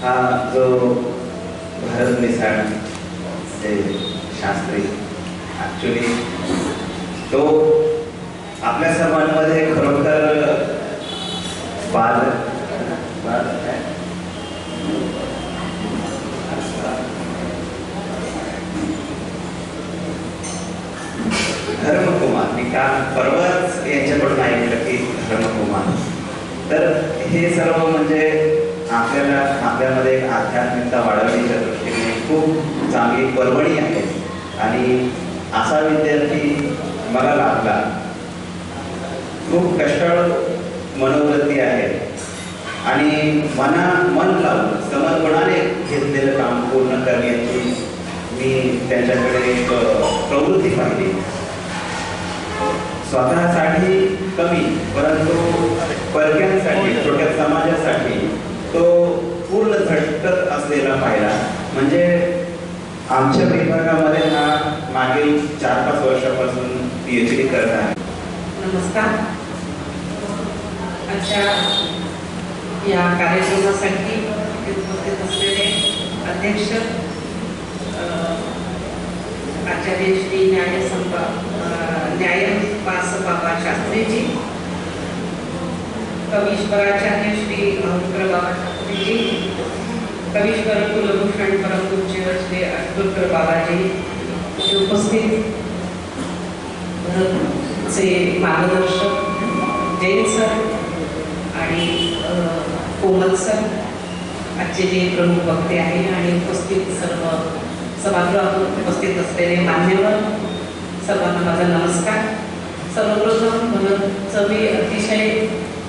हा जो भारत मिसाळ जे शास्त्री ॲक्च्युली तो आपल्या सर्वांमध्ये खरोखर बाल धर्मकुमार, मी का परवाच यांच्याकडून ऐकलं की धर्मकुमार. तर हे सर्व म्हणजे आपल्यामध्ये एक आध्यात्मिकता वाढवण्याच्या दृष्टीने खूप चांगली पर्वणी आहे. आणि असा विद्यार्थी मला लाभला. खूप कष्टाळू मनोवृत्ती आहे आणि मन लावून समर्पणाने घेतलेलं काम पूर्ण करण्याची मी त्यांच्याकडे एक प्रवृत्ती पाहिली. स्वतःसाठी कमी परंतु परक्यांसाठी, छोट्या समाजासाठी तो पूर्ण झटकत असलेला पाहिला. म्हणजे आमच्या विभागामध्ये हा मागील 4-5 वर्षापासून PhD करत आहे. नमस्कार. आजच्या या कार्यक्रमासाठी उपस्थित असलेले अध्यक्ष आचार्य श्री न्यायपास बाबा शास्त्रीजी, कवीश्वराचार्य श्री भाऊकर बाबा शास्त्रीजी, कवीश्वर कुलभूषण परमपूज्य श्री अष्टोत्तर बाबाजी उपस्थित, चे मार्गदर्शक जैन सर आणि कोमल सर, आजचे जे प्रमुख वक्ते आहे आणि उपस्थित सर्व सभागृहात उपस्थित असलेले मान्यवर, सर्वांना माझा नमस्कार. सर्वप्रथम म्हणून मी अतिशय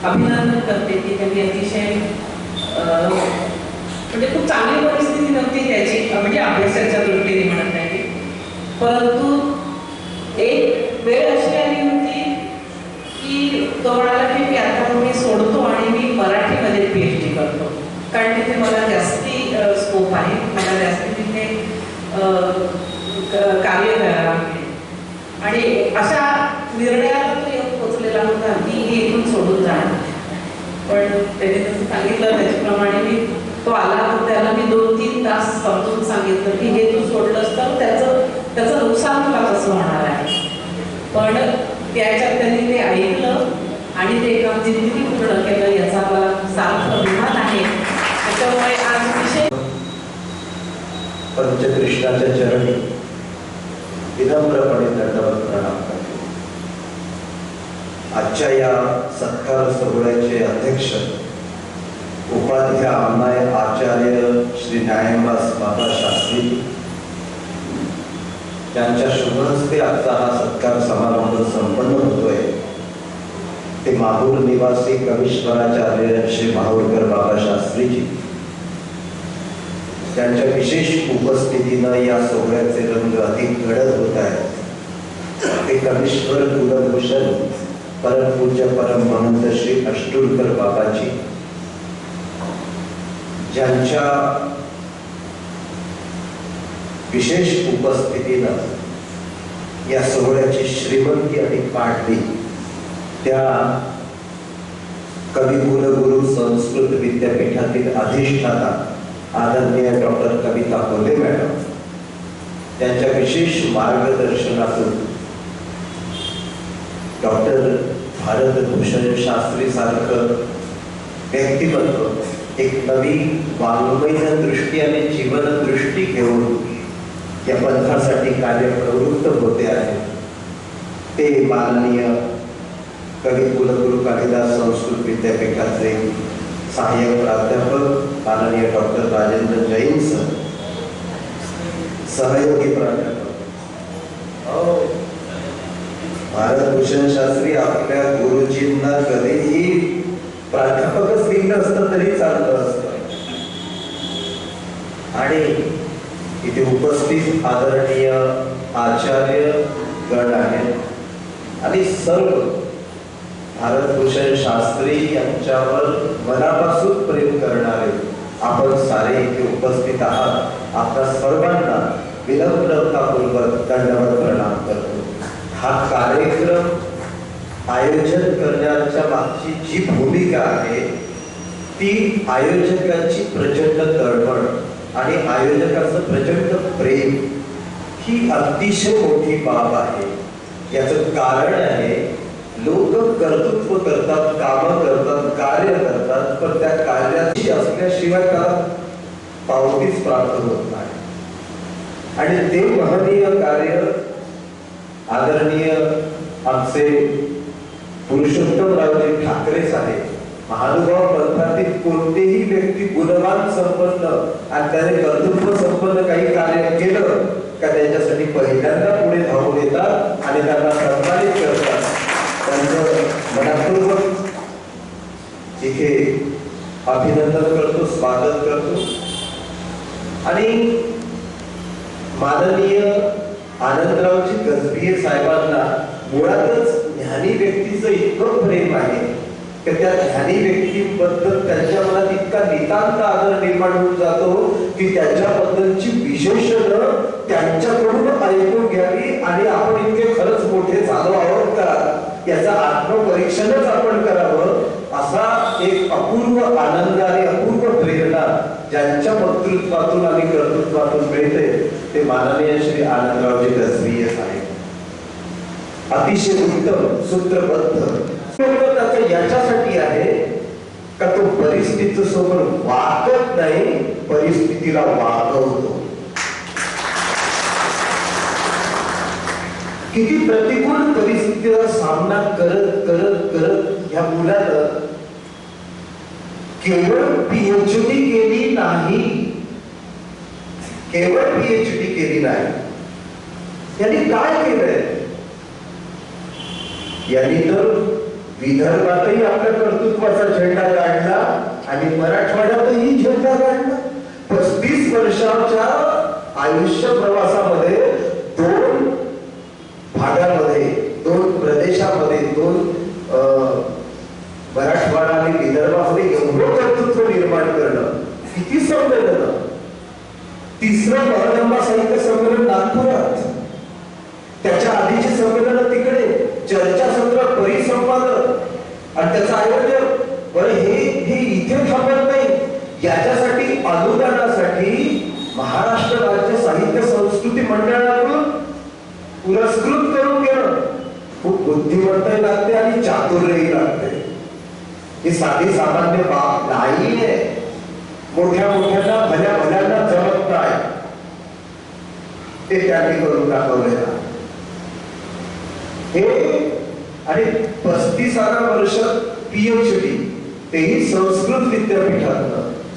अभिनंदन करते की त्यांनी अतिशय म्हणजे खूप चांगली परिस्थिती नव्हती त्याची, म्हणजे अभ्यासाच्या दृष्टीने म्हणत नाही, परंतु एक वेळ अशी आली होती की तो म्हणाला की मी आता मी सोडतो आणि मी मराठीमध्ये PhD करतो, कारण तिथे मला जास्ती स्कोप आहे, मला जास्ती तिथे कार्य करायला मिळेल. आणि अशा निर्णयाला तो येऊन पोचलेला होता की हे इथून सोडून जाणार. पण त्याने तसं सांगितलं त्याच्याप्रमाणे मी तो आला तर त्याला मी 2-3 तास समजून सांगितलं की हे तू सोडलंस तर त्याचं नुकसान तुला कसं होणार आहे. पण त्याच्यात त्यांनी ते ऐकलं आणि ते काम जिंदगी पूर्ण केलं, याचा मला सार्थ अभिमान आहे. त्याच्यामुळे आज विषय पंचकृष्णाच्या चरणी विनम्रपणे दंडवत प्रणाम करतो. आजच्या या सत्कार सोहळ्याचे अध्यक्ष उपाध्याय आमनाय आचार्य श्री न्यायपास बाबा शास्त्री यांच्या शुभ हस्ते आजचा हा सत्कार समारंभ संपन्न होतोय. ते माहूर निवासी कवीश्वराचार्य श्री भाऊकर बाबा शास्त्रीजी त्यांच्या विशेष उपस्थितीनं या सोहळ्याचे रंग अधिक गडद होत आहेत. ते कवीश्वर कुलभूषण परमपूज्य परम महंत श्री अष्टोत्तर बाबाजी ज्यांच्या विशेष उपस्थितीनं या सोहळ्याची श्रीमंती अधिक वाढली. त्या कविकुलगुरू संस्कृत विद्यापीठातील अधिष्ठाता आदरणीय डॉक्टर कविता कोल्हे मॅडम त्यांच्या विशेष मार्गदर्शनातून डॉक्टर भारतभूषण शास्त्री सारखं व्यक्तिमत्व एक नवी वाङ्मय दृष्टी आणि जीवनदृष्टी घेऊन या पंथासाठी कार्यप्रवृत्त होते आहेत. ते माननीय कवी कुलगुरू कालिदास संस्कृत विद्यापीठाचे सहाय्यक प्राध्यापक माननीय डॉक्टर राजेंद्र जैन सर, सहयोगी प्राध्यापक भारतभूषण शास्त्री आपल्या गुरुजींना कधीही प्राध्यापकच लिहिलं असतं तरी चाललं असतं. आणि इथे उपस्थित आदरणीय आचार्य गण आहेत आणि सर्व भारतभूषण शास्त्री यांच्यावर मनापासून प्रेम करणारे आपण सारे इथे उपस्थित आहात. आपल्या सर्वांना विनम्रतापूर्वक दंडवत प्रणाम करतो. हा कार्यक्रम आयोजन करण्याच्या मागची जी भूमिका आहे ती आयोजकांची प्रचंड तळमळ आणि आयोजकांचं प्रचंड प्रेम ही अतिशय मोठी बाब आहे. याचं कारण आहे, लोक कर्तृत्व करतात, काम करतात, कार्य करतात, पण त्या कार्याची असल्याशिवाय त्याला पावतीच प्राप्त होत नाही. आणि ते महनीय कार्य आदरणीय आमचे पुरुषोत्तमरावजी ठाकरे साहेब, महानुभाव पंथातील कोणतेही व्यक्ती गुणवान संपन्न आणि त्याने कर्तृत्व संपन्न काही कार्य केलं का त्याच्यासाठी पहिल्यांदा पुढे धावून येतात आणि त्यांना सन्मानित करतात. त्यांचं मनापूर्वक इथे अभिनंदन करतो, स्वागत करतो. आणि माननीय आनंदरावजी गजभिये साहेबांना मुळातच ज्ञानी व्यक्तीचं इतकं प्रेम आहे की त्या ज्ञानी व्यक्तीबद्दल त्यांच्या मनात इतका नितांत आदर निर्माण होऊन जातो की त्याच्याबद्दलची विशेषणं त्यांच्याकडून ऐकून घ्यावी आणि आपण इतके खरंच मोठे झालो आहोत का याचं आत्मपरीक्षणच आपण करावं, असा एक अपूर्व आनंद आणि अपूर्व प्रेरणा ज्यांच्या वक्तृत्वातून आणि कर्तृत्वातून मिळते ते माननीय श्री आनंदरावजी गजभिये साहेब. अतिशय उत्तम, सूत्रबद्ध. त्याचं याच्यासाठी आहे का तो परिस्थिती सोबत वागत नाही, परिस्थितीला वागवतो. किती प्रतिकूल परिस्थितीचा सामना करत करत करत या मुलानं केवळ पीएचडी केली नाही, केवळ पीएचडी केली नाही, यांनी काय केलंय? यांनी तर विदर्भातही आपल्या कर्तृत्वाचा झेंडा काढला आणि मराठवाड्यातही झेंडा काढला. 35 वर्षाच्या आयुष्य प्रवासामध्ये 2 भागामध्ये, 2 प्रदेशामध्ये, 2 मराठवाडा आणि विदर्भामध्ये एवढं कर्तृत्व निर्माण करणं किती संमेलन. 3रं महाजनबा साहित्य संमेलन नागपुरात, त्याच्या आधीचे संमेलन तिकडे, चर्चासत्र, परिसंवाद आणि त्याचं आयोजन. बरं, हे इथे थांबत नाही. याच्यासाठी अनुदानासाठी महाराष्ट्र राज्य साहित्य संस्कृती मंडळाकडून पुरस्कृत करून घेणं खूप बुद्धिमत्ता लागते आणि चातुर्यही लागते. ही साधी सामान्य बाब नाहीये. मोठ्या मोठ्यांना भल्या भल्यांना जमत नाही, ते त्यांनी करून दाखवलेलं हे. आणि 35व्या वर्षात पीएचडी, तेही संस्कृत विद्यापीठात,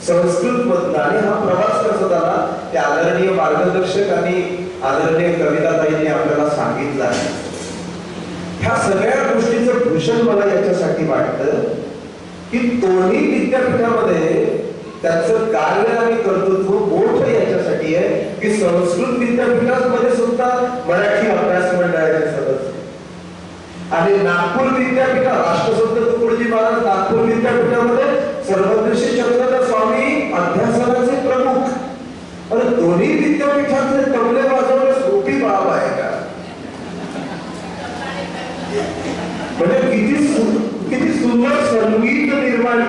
संस्कृत मधला. आणि हा प्रवास कसा झाला ते आदरणीय मार्गदर्शक आणि आदरणीय कविताताईंनी आपल्याला सांगितलं आहे. ह्या सगळ्या गोष्टीचं भूषण मला याच्यासाठी वाटतं की दोन्ही विद्यापीठामध्ये त्याचं कार्य आणि कर्तृत्व मोठं याच्यासाठी आहे की संस्कृत विद्यापीठामध्ये सुद्धा मराठी अभ्यास मंडळाचे सदस्य आणि नागपूर विद्यापीठात राष्ट्रसंत तुकडोजी महाराज नागपूर विद्यापीठामध्ये सर्वदर्शी चक्रधर स्वामी अध्यासनाचे प्रमुख. आणि दोन्ही विद्यापीठातले तबलेबाज